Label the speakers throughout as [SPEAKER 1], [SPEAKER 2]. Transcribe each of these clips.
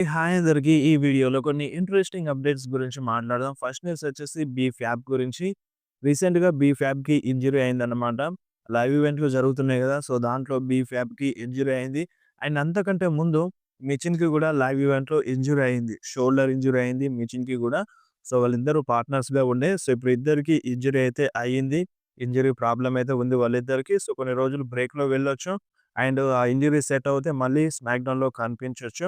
[SPEAKER 1] Hi అందరికి. ఈ వీడియోలో కొన్ని ఇంట్రెస్టింగ్ అప్డేట్స్ గురించి మాట్లాడదాం. ఫస్ట్ న్యూస్ వచ్చేసి బీఫ్యాబ్ గురించి. రీసెంట్‌గా బీఫ్యాబ్‌కి ఇంజ్యూరీ అయిందన్నమాట. లైవ్ ఈవెంట్లు జరుగుతున్నాయి గదా! సో, దాంట్లో బీఫ్యాబ్‌కి ఇంజ్యూరీ అయింది. అండ్ అంతకంటే ముందు మిచిన్‌కి గూడా లైవ్ ఈవెంట్‌లో ఇంజ్యూరీ అయింది. షోల్డర్ ఇంజ్యూరీ అయింది మిచిన్‌కి గూడా. సో, వాళ్ళిద్దరూ పార్ట్నర్స్‌గా ఉండే. సో, ఇప్పుడు ఇద్దరికీ ఇంజ్యూరీ అయితే అయ్యింది. ఇంజ్యూరీ ప్రాబ్లమ్ అయితే ఉంది వాళ్ళిద్దరికీ. సో, కొన్ని రోజులు బ్రేక్‌లో వెళ్ళొచ్చు. అండ్ ఆ ఇంజ్యూరీ సెట్ అవుతే మళ్ళీ స్మాక్‌డౌన్‌లో కనిపించొచ్చు.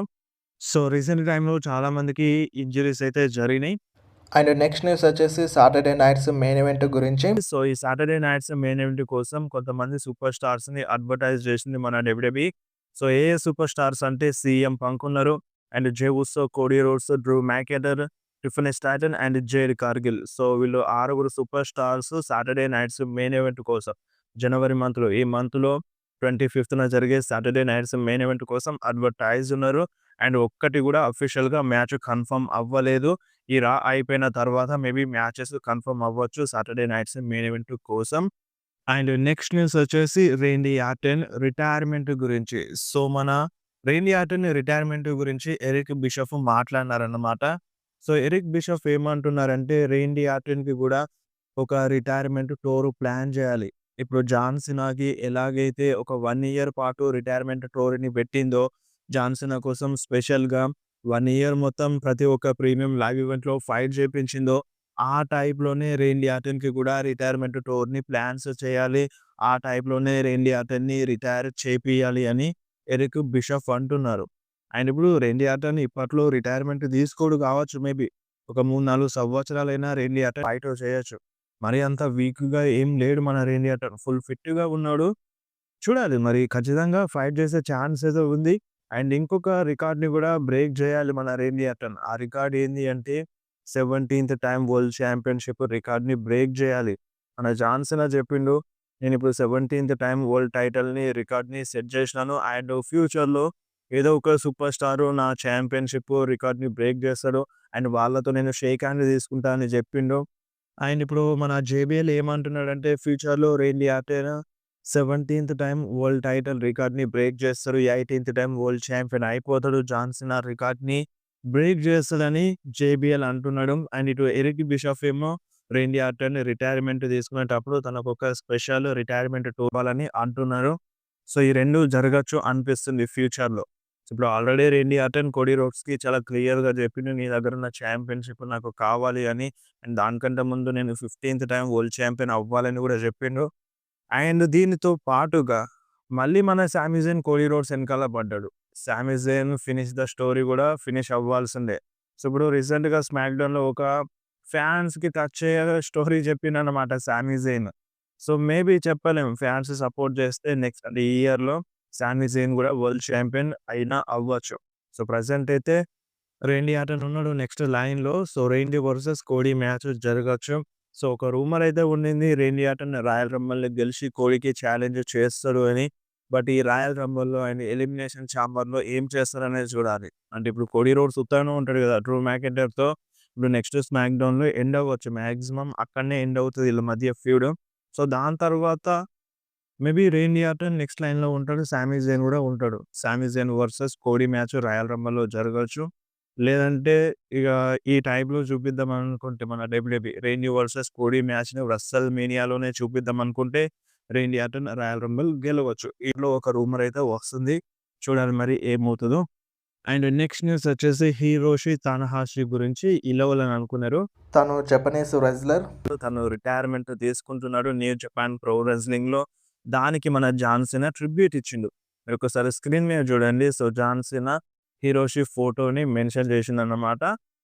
[SPEAKER 1] సో, రీసెంట్ టైమ్‌లో చాలా మందికి ఇంజ్యూరీస్ అయితే జరిగినాయి.
[SPEAKER 2] అండ్ నెక్స్ట్ న్యూస్ వచ్చేసి సాటర్డే నైట్స్ మెయిన్ ఈవెంట్ గురించి.
[SPEAKER 1] సో, ఈ సాటర్‌డే నైట్స్ మెయిన్ ఈవెంట్ కోసం కొంతమంది సూపర్ స్టార్స్‌ని అడ్వర్టైజ్ చేసింది మన డబ్ల్యూడబ్ల్యూఈ. సో, ఏ సూపర్ స్టార్స్ అంటే సీఎం పంక్ ఉన్నారు. And J ఉసో, Cody roads, Drew McIntyre, Tiffany Staton and jade Kargil. So, వీళ్ళు ఆరుగురు super stars Saturday nights main event కోసం జనవరి మంత్‌లో ఈ మంత్‌లో 25న జరిగే సాటర్‌డే నైట్స్ మెయిన్ ఈవెంట్ కోసం అడ్వర్టైజ్ ఉన్నారు. అండ్ ఒక్కటి కూడా అఫీషియల్‌గా మ్యాచ్ కన్ఫర్మ్ అవ్వలేదు. ఈ రా అయిపోయిన తర్వాత మేబీ మ్యాచెస్ కన్ఫర్మ్ అవ్వచ్చు సాటర్‌డే నైట్స్ మెయిన్ ఈవెంట్ కోసం. అండ్ నెక్స్ట్ న్యూస్ వచ్చేసి రేండీ ఆర్టెన్ రిటైర్మెంట్ గురించి. సో, మన రేండీ ఆర్టెన్ రిటైర్మెంట్ గురించి ఎరిక్ బిషప్ మాట్లాడినారన్నమాట. సో, ఎరిక్ బిషప్ ఏమంటున్నారంటే రేండీ ఆర్టెన్‌కి గూడా ఒక రిటైర్మెంట్ టూర్ ప్లాన్ జేయాలి. ఇప్పుడు జాన్ సీనాకి ఎలాగైతే ఒక 1 ఇయర్ పాటు రిటైర్మెంట్ టూర్‌ని పెట్టిందో, జాన్ సీనా కోసం స్పెషల్‌గా 1 ఇయర్ మొత్తం ప్రతి ఒక్క ప్రీమియం లైవ్ ఈవెంట్‌లో ఫైట్ జేపించిందో, ఆ టైప్‌లోనే రేండీ ఆర్టెన్‌కి కూడా రిటైర్మెంట్ టూర్‌ని ప్లాన్స్ చేయాలి. ఆ టైప్‌లోనే రేండీ ఆర్టెన్‌ని రిటైర్ చేపియాలి అని ఎరిక్ బిషప్ అంటున్నారు. అండ్ ఇప్పుడు రేండీ ఆర్టెన్ ఇప్పట్లో రిటైర్మెంట్ తీసుకోడు కావచ్చు మేబీ. ఒక 3, 4 సంవత్సరాలైనా రేండీ ఆర్టెన్ ఫైట్ చేయొచ్చు. మరి అంత వీక్‌గా ఏం లేడు మన రేండీ ఆర్టెన్. ఫుల్ ఫిట్‌గా ఉన్నాడు. చూడాలి మరి ఖచ్చితంగా ఫైట్ చేసే ఛాన్స్ అయితే ఉంది. అండ్ ఇంకొక రికార్డ్‌ని కూడా బ్రేక్ చేయాలి మన రేండీ ఆర్టెన్. ఆ రికార్డ్ ఏంది అంటే 17థ్ టైమ్ వరల్డ్ ఛాంపియన్‌షిప్ రికార్డ్‌ని బ్రేక్ చేయాలి. మన జాన్ సీనా చెప్పిండు. నేనిప్పుడు 17థ్ టైమ్ వరల్డ్ టైటిల్‌ని రికార్డ్‌ని సెట్ చేసినాను. అండ్ ఫ్యూచర్‌లో ఏదో ఒక సూపర్ స్టార్ నా ఛాంపియన్‌షిప్ రికార్డ్‌ని బ్రేక్ చేస్తాడు. అండ్ వాళ్ళతో నేను షేక్ హ్యాండ్ తీసుకుంటా అని చెప్పిండు. అండ్ ఇప్పుడు మన జేబీఎల్ ఏమంటున్నాడంటే ఫ్యూచర్‌లో రేండీ ఆర్టెన్ 17థ్ టైమ్ వరల్డ్ టైటిల్ రికార్డ్‌ని బ్రేక్ చేస్తాడు. 18థ్ టైమ్ వరల్డ్ ఛాంపియన్ అయిపోతాడు. జాన్ సీనా రికార్డ్‌ని బ్రేక్ చేస్తాడని జేబీఎల్ అంటున్నాడు. అండ్ ఇటు ఎరిక్ బిషప్ ఏమో రేండీ ఆర్టెన్ రిటైర్మెంట్ తీసుకునేటప్పుడు తనకొక స్పెషల్ రిటైర్మెంట్ టూర్ ఇవ్వాలని అంటున్నారు. సో, ఈ 2 జరగొచ్చు అనిపిస్తుంది ఫ్యూచర్‌లో. ఇప్పుడు ఆల్రెడీ రేండీ ఆర్టెన్ కోడీ రోడ్స్‌కి చాలా క్లియర్‌గా చెప్పిండు. నీ దగ్గరున్న ఛాంపియన్‌షిప్ నాకు కావాలి అని. అండ్ దానికంటే ముందు నేను 15థ్ టైమ్ వరల్డ్ ఛాంపియన్ అవ్వాలని కూడా చెప్పిండు. అండ్ దీనితో పాటుగా మళ్ళీ మన సామీ జేన్ కోడీ రోడ్స్ ఎనకాల పడ్డాడు. సామీ జేన్ ఫినిష్ ద స్టోరీ గూడా ఫినిష్ అవ్వాల్సిందే. సో, ఇప్పుడు రీసెంట్‌గా స్మాక్‌డౌన్‌లో ఒక ఫ్యాన్స్‌కి టచ్ అయ్యే స్టోరీ చెప్పిండన్నమాట సామీ జేన్. సో, మేబీ చెప్పలేం. ఫ్యాన్స్ సపోర్ట్ చేస్తే నెక్స్ట్ అంటే ఈ ఇయర్‌లో సామీ జేన్ గూడా వరల్డ్ ఛాంపియన్ అయినా అవ్వచ్చు. సో, ప్రెజెంట్ అయితే రేండీ ఆర్టన్ ఉన్నాడు నెక్స్ట్ లైన్‌లో. So, Randy versus Cody match జరగొచ్చు. సో, ఒక రూమర్ అయితే ఉండింది. రేండీ ఆర్టన్ రాయల్ రంబల్‌ని గెలిచి కోడీకి ఛాలెంజ్ చేస్తాడు అని. బట్ ఈ రాయల్ రంబల్‌లో అండ్ ఎలిమినేషన్ చాంబర్‌లో ఏం చేస్తారనేది చూడాలి. అంటే ఇప్పుడు కోడీ రోడ్స్ ఉత్తగానే ఉంటాడు కదా! డ్రూ మ్యాకెంటైర్‌తో ఇప్పుడు నెక్స్ట్ స్మాక్ డౌన్‌లో ఎండ్ అవ్వచ్చు. మాక్సిమం అక్కడనే ఎండ్ అవుతది ఈళ్ళ మధ్య ఫ్యూడ్. సో, దాని తర్వాత మేబీ రేండీ ఆర్టన్ నెక్స్ట్ లైన్‌లో ఉంటాడు. సామీ జేన్ గూడా ఉంటాడు. Sami Zayn versus Cody match Royal రంబల్‌లో జరగొచ్చు. లేదంటే ఇగ ఈ టైప్‌లో చూపిద్దాం అనుకుంటే మన డబ్ల్యూడబ్ల్యూఈ రేండీ వర్సెస్ కోడీ మ్యాచ్‌ని రస్సెల్ మేనియాలోనే చూపిద్దాం అనుకుంటే రేండీ ఆర్టన్ రాయల్ రంబుల్ గెలవచ్చు. ఈటిలో ఒక రూమర్ అయితే వస్తుంది. చూడాలి మరి ఏమవుతదో. అండ్ నెక్స్ట్ న్యూస్ వచ్చేసి హిరోషి తనహాషి గురించి ఇలవలని అనుకున్నారు.
[SPEAKER 2] తను జపనీస్ రెజ్లర్.
[SPEAKER 1] తను రిటైర్మెంట్ తీసుకుంటున్నాడు న్యూ జపాన్ ప్రో రెజ్లింగ్‌లో. దానికి మన జాన్ సీనా ట్రిబ్యూట్ ఇచ్చిండు. మీరొకసారి స్క్రీన్ మీద చూడండి. సో, జాన్ సీనా హిరోషి ఫోటోని మెన్షన్ చేసిండన్నమాట.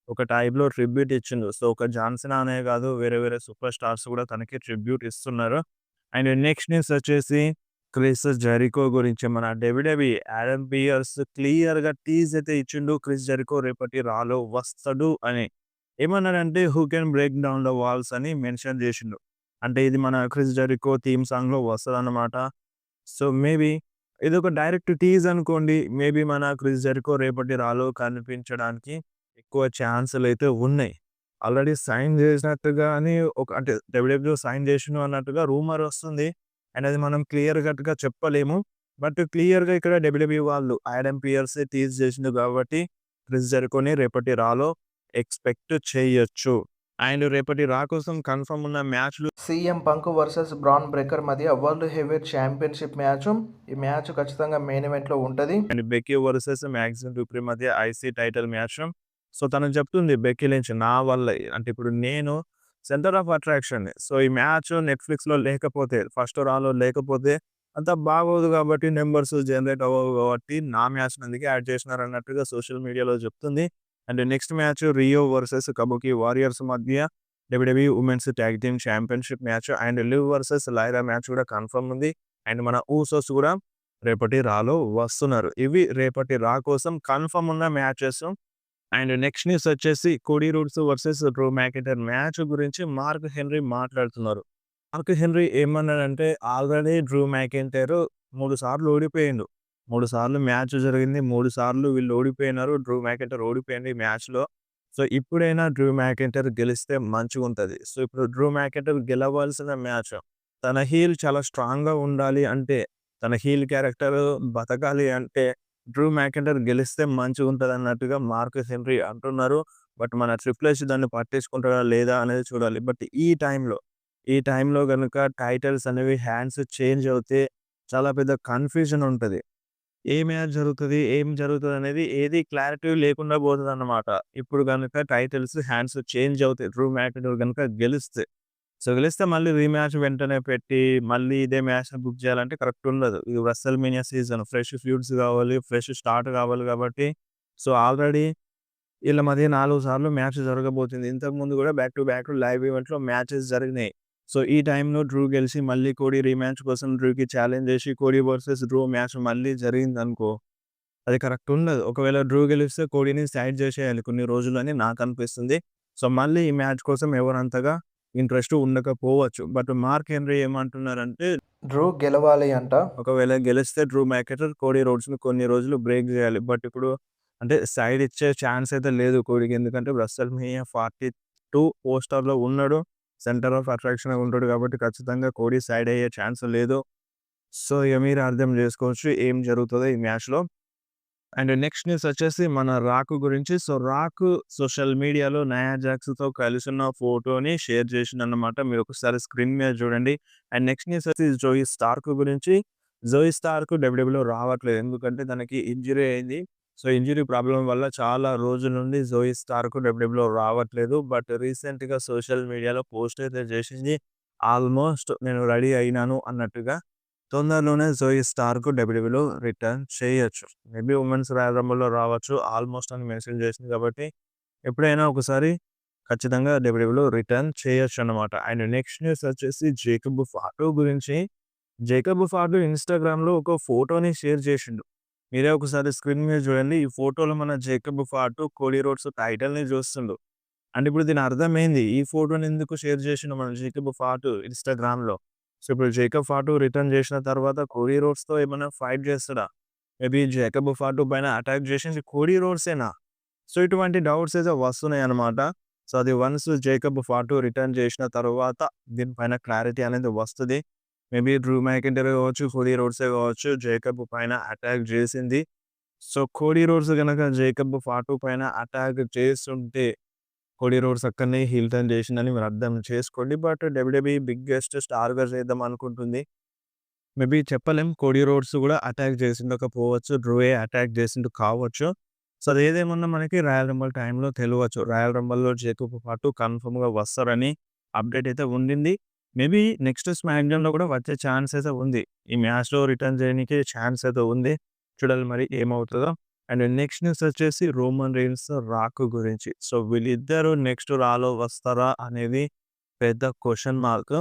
[SPEAKER 1] ఒక టైప్‌లో ట్రిబ్యూట్ ఇచ్చిండు. సో, ఒక జాన్ సీనా అనే కాదు వేరే వేరే సూపర్ స్టార్స్ కూడా తనకి ట్రిబ్యూట్ ఇస్తున్నారు. అండ్ నెక్స్ట్ న్యూస్ వచ్చేసి క్రిస్ జెరికో గురించి మన డబ్ల్యూడబ్ల్యూఈ ఆడమ్ పియర్స్ క్లియర్‌గా టీజ్ అయితే ఇచ్చిండు. క్రిస్ జెరికో రేపటి రాలో వస్తడు అని. ఏమన్నాడంటే who can break down the walls అని మెన్షన్ చేసిండు. అంటే ఇది మన క్రిస్ జెరికో థీమ్ సాంగ్‌లో వస్తదన్నమాట. సో, మేబీ ఇదొక డైరెక్ట్ టీజ్ అనుకోండి. మేబీ మన క్రిస్ జెరికో రేపటి రాలో కనిపించడానికి ఎక్కువ ఛాన్సులైతే ఉన్నాయి. ఆల్రెడీ సైన్ చేసినట్టుగా అని ఒక అంటే డబ్ల్యూడబ్ల్యూఈలో సైన్ చేసిండు అన్నట్టుగా రూమర్ వస్తుంది. అండ్ అది మనం క్లియర్ కట్‌గా చెప్పలేము. బట్ క్లియర్‌గా ఇక్కడ డబ్ల్యూడబ్ల్యూఈ వాళ్ళు ఆడమ్ పియర్సే టీజ్ చేసిండు కాబట్టి క్రిస్ జెరికోని రేపటి రాలో ఎక్స్‌పెక్ట్ చేయొచ్చు. అండ్ రేపటి రా కోసం కన్ఫర్మ్ ఉన్న మ్యాచ్‌లు
[SPEAKER 2] CM punk versus bran breaker మధ్య వరల్డ్ హెవీవెయిట్ ఛాంపియన్‌షిప్ మ్యాచ్. ఈ మ్యాచ్ ఖచ్చితంగా మెయిన్ ఈవెంట్‌లో ఉంటది.
[SPEAKER 1] అండ్ బెక్కీ వర్సెస్ మ్యాగ్జిన్ డూప్రీ మధ్య ఐసీ టైటిల్ మ్యాచ్. సో, తను చెప్తుంది బెక్కీ లించ్ నా వల్లే అంటే ఇప్పుడు నేను సెంటర్ ఆఫ్ అట్రాక్షన్‌ని. సో, ఈ మ్యాచ్ నెట్‌ఫ్లిక్స్‌లో లేకపోతే ఫస్ట్ రాలో లేకపోతే అంత బాగోదు కాబట్టి నంబర్స్ జనరేట్ అవ్వవు కాబట్టి నా మ్యాచ్‌ని అందుకే యాడ్ చేసినారన్నట్టుగా సోషల్ మీడియాలో చెప్తుంది. And next match Rio versus Kabuki Warriors మధ్య WWE women's tag team championship match and Liv versus Lyra match కూడా కన్ఫర్మ్ ఉంది. అండ్ మన ఊసోస్ కూడా రేపటి రాలో వస్తున్నారు. ఇవి రేపటి రా కోసం కన్ఫర్మ్ ఉన్న మ్యాచెస్. అండ్ నెక్స్ట్ న్యూస్ వచ్చేసి Cody roads versus Drew McIntyre match గురించి మార్క్ హెన్రీ మాట్లాడుతున్నారు. మార్క్ హెన్రీ ఏమన్నాడంటే ఆల్రెడీ డ్రూ మ్యాకింటైర్ 3 సార్లు ఓడిపోయిండు. 3 సార్లు మ్యాచ్ జరిగింది. 3 సార్లు వీళ్ళు ఓడిపోయినారు. డ్రూ మ్యాకింటైర్ ఓడిపోయిండు ఈ మ్యాచ్‌లో. సో, ఇప్పుడైనా డ్రూ మ్యాకింటైర్ గెలిస్తే మంచిగుంటది. సో, ఇప్పుడు డ్రూ మ్యాకింటైర్ గెలవాల్సిన మ్యాచ్. తన హీల్ చాలా స్ట్రాంగ్‌గా ఉండాలి అంటే, తన హీల్ క్యారెక్టర్ బతకాలి అంటే డ్రూ మ్యాకింటైర్ గెలిస్తే మంచిగుంటదన్నట్టుగా మార్క్ హెన్రీ అంటున్నారు. బట్ మన ట్రిపుల్ హెచ్ దాన్ని పట్టించుకుంటాడా లేదా అనేది చూడాలి. బట్ ఈ టైంలో గనుక టైటిల్స్ అనేవి హ్యాండ్స్ చేంజ్ అవుతే చాలా పెద్ద కన్‌ఫ్యూజన్ ఉంటది. ఏ మ్యాచ్ జరుగుతది? ఏం జరుగుతదనేది ఏది క్లారిటీ లేకుండా పోతదన్నమాట. ఇప్పుడు గనుక టైటిల్స్ హ్యాండ్స్ చేంజ్ అవుతాయి. డ్రూ మ్యాకింటైర్ గనుక గెలిస్తే. సో, గెలిస్తే మళ్ళీ రీమ్యాచ్ వెంటనే పెట్టి, మళ్ళీ ఇదే మ్యాచ్‌ని బుక్ చేయాలంటే కరెక్ట్ ఉండదు. ఇది రెసల్‌మేనియా సీజన్. ఫ్రెష్ ఫ్యూడ్స్ కావాలి. ఫ్రెష్ స్టార్ట్ కావాలి కాబట్టి, సో, ఆల్రెడీ ఈళ్ళ మధ్య 4 సార్లు మ్యాచ్ జరగబోతుంది. ఇంతకుముందు కూడా బ్యాక్ టు బ్యాక్ లైవ్ ఈవెంట్‌లో మ్యాచెస్ జరిగినాయి. సో, ఈ టైంలో డ్రూ గెలిసి మళ్ళీ కోడీ రీమ్యాచ్ కోసం డ్రూకి ఛాలెంజ్ చేసి కోడీ వర్సెస్ డ్రూ మ్యాచ్ మళ్ళీ జరిగిందనుకో, అది కరెక్ట్ ఉండదు. ఒకవేళ డ్రూ గెలిస్తే కోడీని సైడ్ చేసేయాలి కొన్ని రోజులని నాకనిపిస్తుంది. సో, మళ్ళీ ఈ మ్యాచ్ కోసం ఎవరంతగా ఇంట్రెస్ట్ ఉండకపోవచ్చు. బట్ మార్క్ హెన్రీ ఏమంటున్నారంటే,
[SPEAKER 2] డ్రూ గెలవాలి అంట.
[SPEAKER 1] ఒకవేళ గెలిస్తే డ్రూ మ్యాకింటైర్ కోడీ రోడ్స్‌ని కొన్ని రోజులు బ్రేక్ చేయాలి. బట్ ఇప్పుడు అంటే సైడ్ ఇచ్చే ఛాన్స్ అయితే లేదు కోడీకి. ఎందుకంటే రెసల్‌మేనియా 42 పోస్టర్‌లో ఉన్నాడు. సెంటర్ ఆఫ్ అట్రాక్షన్‌గా ఉంటాడు కాబట్టి ఖచ్చితంగా కోడీ సైడ్ అయ్యే ఛాన్స్ లేదు. సో, ఇక మీరు అర్థం చేసుకోవచ్చు ఏం జరుగుతదో ఈ మ్యాచ్‌లో. అండ్ నెక్స్ట్ న్యూస్ వచ్చేసి మన 'రాక్' గురించి. సో, 'రాక్' సోషల్ మీడియాలో 'నయా జాక్స్‌తో కలిసున్న ఫోటోని షేర్ చేసిండన్నమాట. మీరు ఒకసారి స్క్రీన్ మీద చూడండి. అండ్ నెక్స్ట్ న్యూస్ వచ్చి 'జోయి స్టార్క్' గురించి. 'జోయి స్టార్క్' డబ్ల్యూడబ్ల్యూలో రావట్లేదు. ఎందుకంటే తనకి ఇంజ్యూరీ అయింది. సో, ఇంజ్యూరీ ప్రాబ్లమ్ వల్ల చాలా రోజుల నుండి 'జోయి స్టార్క్' డబ్ల్యూడబ్ల్యూలో రావట్లేదు. బట్ రీసెంట్‌గా సోషల్ మీడియాలో పోస్ట్ అయితే చేసింది. ఆల్మోస్ట్ నేను రెడీ అయినాను అన్నట్టుగా. తొందరలోనే 'జోయి స్టార్క్' డబ్ల్యూడబ్ల్యూలో రిటర్న్ చేయొచ్చు. మేబీ ఉమెన్స్ రాయల్ రంబుల్‌లో రావచ్చు ఆల్మోస్ట్ అని మెన్షన్ చేసింది కాబట్టి, ఎప్పుడైనా ఒకసారి ఖచ్చితంగా డబ్ల్యూడబ్ల్యూలో రిటర్న్ చేయొచ్చన్నమాట. అండ్ నెక్స్ట్ న్యూస్ వచ్చేసి జేకబ్ ఫాటో గురించి. జేకబ్ ఫాటో ఇన్‌స్టాగ్రామ్‌లో ఒక ఫోటోని షేర్ చేసిండు. మీరే ఒకసారి స్క్రీన్ మీద చూడండి. ఈ ఫోటోలో మన జేకబ్ ఫాటో కోడీ రోడ్స్ టైటిల్‌ని చూస్తుండు. అంటే ఇప్పుడు దీని అర్థం ఏంది? ఈ ఫోటోని ఎందుకు షేర్ చేసిండు మన జేకబ్ ఫాటో ఇన్‌స్టాగ్రామ్‌లో? సో, ఇప్పుడు జేకబ్ ఫాటో రిటర్న్ చేసిన తర్వాత కోడీ రోడ్స్‌తో ఏమన్నా ఫైట్ చేస్తాడా? మేబీ జేకబ్ ఫాటో పైన అటాక్ చేసింది కోడీ రోడ్సేనా? సో, ఇటువంటి డౌట్స్ అయితే వస్తున్నాయన్నమాట. సో, అది వన్స్ జేకబ్ ఫాటో రిటర్న్ చేసిన తర్వాత దీనిపైన క్లారిటీ అనేది వస్తది. మేబీ డ్రూ మ్యాకింటైర్ కావచ్చు, కోడీ రోడ్సే కావచ్చు జేకబ్ పైన అటాక్ చేసింది. సో, కోడీ రోడ్స్ గనక జేకబ్ ఫాటో పైన అటాక్ చేసుంటే కోడీ రోడ్స్ అక్కడనే హీల్ టర్న్ చేసిండని మీరు అర్థం చేసుకోండి. బట్ డబ్ల్యూడబ్ల్యూఈ బిగ్గెస్ట్ స్టార్‌గా చేద్దాం అనుకుంటుంది. మేబీ చెప్పలేం. కోడీ రోడ్స్ కూడా అటాక్ చేసిండకపోవచ్చు. డ్రూయే అటాక్ చేసిండు కావచ్చు. సో, అదేదేమన్నా మనకి రాయల్ రంబుల్ టైంలో తెలవచ్చు. రాయల్ రంబుల్‌లో జేకబ్‌తో పాటు కన్ఫర్మ్‌గా వస్తారని అప్డేట్ అయితే ఉండింది. మేబీ నెక్స్ట్ స్మాక్‌డౌన్‌లో కూడా వచ్చే ఛాన్స్ అయితే ఉంది. ఈ మ్యాచ్‌లో రిటర్న్ చేయనీకి ఛాన్స్ అయితే ఉంది. చూడాలి మరి ఏమవుతదో. అండ్ నెక్స్ట్ న్యూస్ వచ్చేసి రోమన్ రీన్స్, రాక్ గురించి. సో, వీళ్ళిద్దరూ నెక్స్ట్ రాలో వస్తారా అనేది పెద్ద క్వెషన్ మార్క్.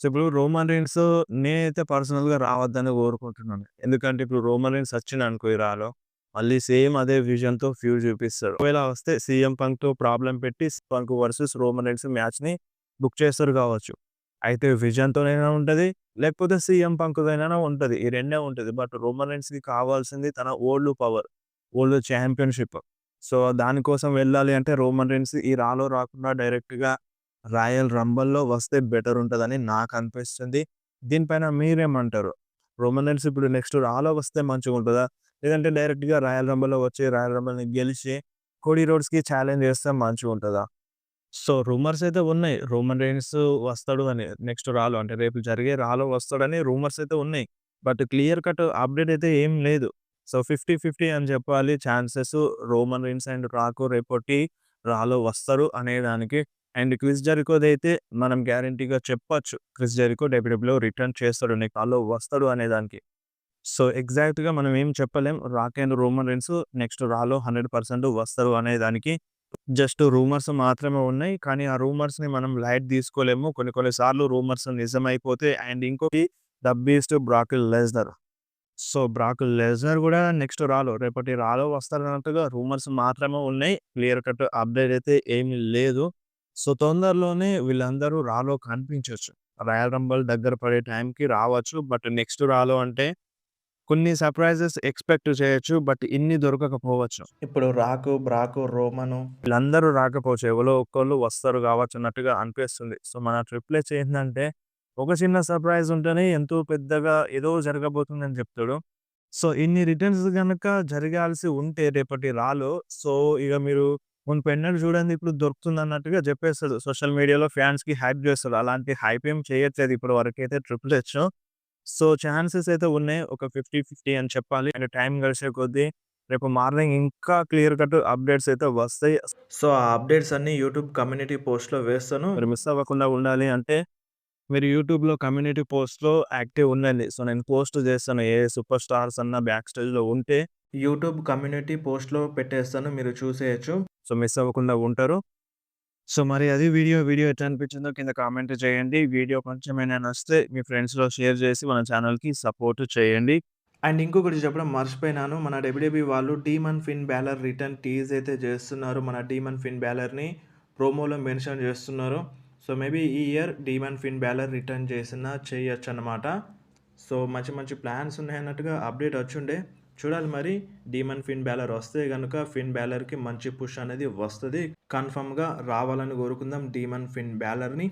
[SPEAKER 1] సో, ఇప్పుడు రోమన్ రీన్స్ నేనైతే పర్సనల్‌గా రావద్దని కోరుకుంటున్నాను. ఎందుకంటే ఇప్పుడు రోమన్ రీన్స్ వచ్చిండనుకో ఈ రాలో, మళ్ళీ సేమ్ అదే విజన్‌తో ఫ్యూడ్ చూపిస్తాడు. ఒకవేళ వస్తే సీఎం పంక్‌తో ప్రాబ్లమ్ పెట్టి పంక్ వర్సెస్ రోమన్ రీన్స్ మ్యాచ్‌ని బుక్ చేస్తారు కావచ్చు. అయితే విజన్‌తోనైనా ఉంటది, లేకపోతే సీఎం పంక్‌దైనా ఉంటది. ఈ రెండే ఉంటది. బట్ రోమన్ రీన్స్‌కి కావాల్సింది తన whole power, old championship. So, దానికోసం వెళ్ళాలి అంటే రోమన్ రీన్స్ ఈ రాలో రాకుండా డైరెక్ట్‌గా రాయల్ రంబల్‌లో వస్తే బెటర్ ఉంటదని నాకనిపిస్తుంది. దీనిపైన మీరేమంటారు? రోమన్ రీన్స్ ఇప్పుడు నెక్స్ట్ రాలో వస్తే మంచిగుంటదా? లేదంటే డైరెక్ట్‌గా రాయల్ రంబల్‌లో వచ్చి రాయల్ రంబల్‌ని గెలిచి కోడీ రోడ్స్‌కి ఛాలెంజ్ చేస్తే మంచిగుంటదా? సో, రూమర్స్ అయితే ఉన్నాయి. రోమన్ రెయిన్స్ వస్తాడు అని. నెక్స్ట్ రాలో అంటే రేపు జరిగే రాలో వస్తాడని రూమర్స్ అయితే ఉన్నాయి. బట్ క్లియర్ కట్ అప్డేట్ అయితే ఏం లేదు. సో, 50, 50 అని చెప్పాలి ఛాన్సెస్ రోమన్ రెయిన్స్ అండ్ రాకు రేపటి రాలో వస్తారు అనేదానికి. అండ్ క్రిస్ జెరికోదైతే మనం గ్యారంటీగా చెప్పొచ్చు. క్రిస్ జెరికో డబ్ల్యూడబ్ల్యూలో రిటర్న్ చేస్తాడు. నెక్స్ట్ రాలో వస్తాడు అనేదానికి. సో, ఎగ్జాక్ట్‌గా మనం ఏం చెప్పలేం. Rock and Roman Reigns next రాలో 100% వస్తారు అనేదానికి. జస్ట్ రూమర్స్ మాత్రమే ఉన్నాయి. కానీ ఆ రూమర్స్‌ని మనం లైట్ తీసుకోలేము. కొన్ని కొన్ని సార్లు రూమర్స్ నిజమైపోతే అండ్ ఇంకోటి the beast Brock Lesnar. So, Brock Lesnar గూడా నెక్స్ట్ రాలో రేపటి రాలో వస్తారన్నట్టుగా రూమర్స్ మాత్రమే ఉన్నాయి. క్లియర్ కట్ అప్డేట్ అయితే ఏమీ లేదు. సో, తొందరలోనే వీళ్ళందరూ రాలో కనిపించొచ్చు. రాయల్ రంబుల్ దగ్గర పడే టైంకి రావచ్చు. బట్ నెక్స్ట్ రాలో అంటే కొన్ని సర్ప్రైజెస్ ఎక్స్‌పెక్ట్ చేయొచ్చు. బట్ ఇన్ని దొరకకపోవచ్చు.
[SPEAKER 2] ఇప్పుడు రాకు, బ్రాకు, రోమను
[SPEAKER 1] వీళ్ళందరూ రాకపోవచ్చు. ఎవలో ఒక్కళ్ళు వస్తారు గావచ్చు అన్నట్టుగా అనిపిస్తుంది. సో, మన ట్రిపుల్ హెచ్ ఏందంటే, ఒక చిన్న సర్ప్రైజ్ ఉంటేనే ఎంతో పెద్దగా ఏదో జరగబోతుందని చెప్తాడు. సో, ఇన్ని రిటర్న్స్ గనక జరగాల్సి ఉంటే రేపటి రాలో, సో, ఇగ మీరు మునుపెన్నడూ చూడంది ఇప్పుడు దొరుకుతుందన్నట్టుగా చెప్పేస్తాడు. సోషల్ మీడియాలో ఫ్యాన్స్‌కి హైప్ చేస్తాడు. అలాంటి హైప్ ఏం చేయట్లేదు ఇప్పటి వరకైతే ట్రిపుల్ హెచ్. సో, ఛాన్సెస్ అయితే ఉన్నాయి. ఒక 50, 50 అని చెప్పాలి. అండ్ టైం గడిచే కొద్దీ రేపు మార్నింగ్ ఇంకా క్లియర్ కట్ అప్డేట్స్ అయితే వస్తాయి.
[SPEAKER 2] సో, ఆ అప్డేట్స్ అన్నీ యూట్యూబ్ కమ్యూనిటీ పోస్ట్‌లో వేస్తాను.
[SPEAKER 1] మీరు మిస్ అవ్వకుండా ఉండాలి అంటే, మీరు యూట్యూబ్‌లో కమ్యూనిటీ పోస్ట్‌లో యాక్టివ్ ఉండండి. సో, నేను పోస్ట్ చేస్తాను. ఏ సూపర్ స్టార్స్ అన్న బ్యాక్ స్టేజ్‌లో ఉంటే,
[SPEAKER 2] యూట్యూబ్ కమ్యూనిటీ పోస్ట్‌లో పెట్టేస్తాను. మీరు చూసేయొచ్చు.
[SPEAKER 1] సో, మిస్ అవ్వకుండా ఉంటారు. సో, మరి అది వీడియో ఎట్లా అనిపించిందో కింద కామెంట్ చేయండి. వీడియో కొంచెమైనా నచ్చితే మీ ఫ్రెండ్స్‌లో షేర్ చేసి మన ఛానెల్‌కి సపోర్ట్ చేయండి.
[SPEAKER 2] అండ్ ఇంకొకటి చెప్పడం మర్చిపోయినాను. మన డబ్ల్యూడబ్ల్యూఈ వాళ్ళు డీమన్ ఫిన్ బ్యాలర్ రిటర్న్ టీజ్ అయితే చేస్తున్నారు. మన డీమన్ ఫిన్ బ్యాలర్‌ని ప్రోమోలో మెన్షన్ చేస్తున్నారు. సో, మేబీ ఈ ఇయర్ డీమన్ ఫిన్ బ్యాలర్ రిటర్న్ చేసినా చేయొచ్చనమాట. సో, మంచి మంచి ప్లాన్స్ ఉన్నాయన్నట్టుగా అప్డేట్ వచ్చుండే. చూడాలి మరి డీమన్ ఫిన్ బ్యాలర్ వస్తే గనుక ఫిన్ బ్యాలర్‌కి మంచి పుష్ అనేది వస్తది. కన్ఫర్మ్‌గా రావాలని కోరుకుందాం డీమన్ ఫిన్ బ్యాలర్‌ని.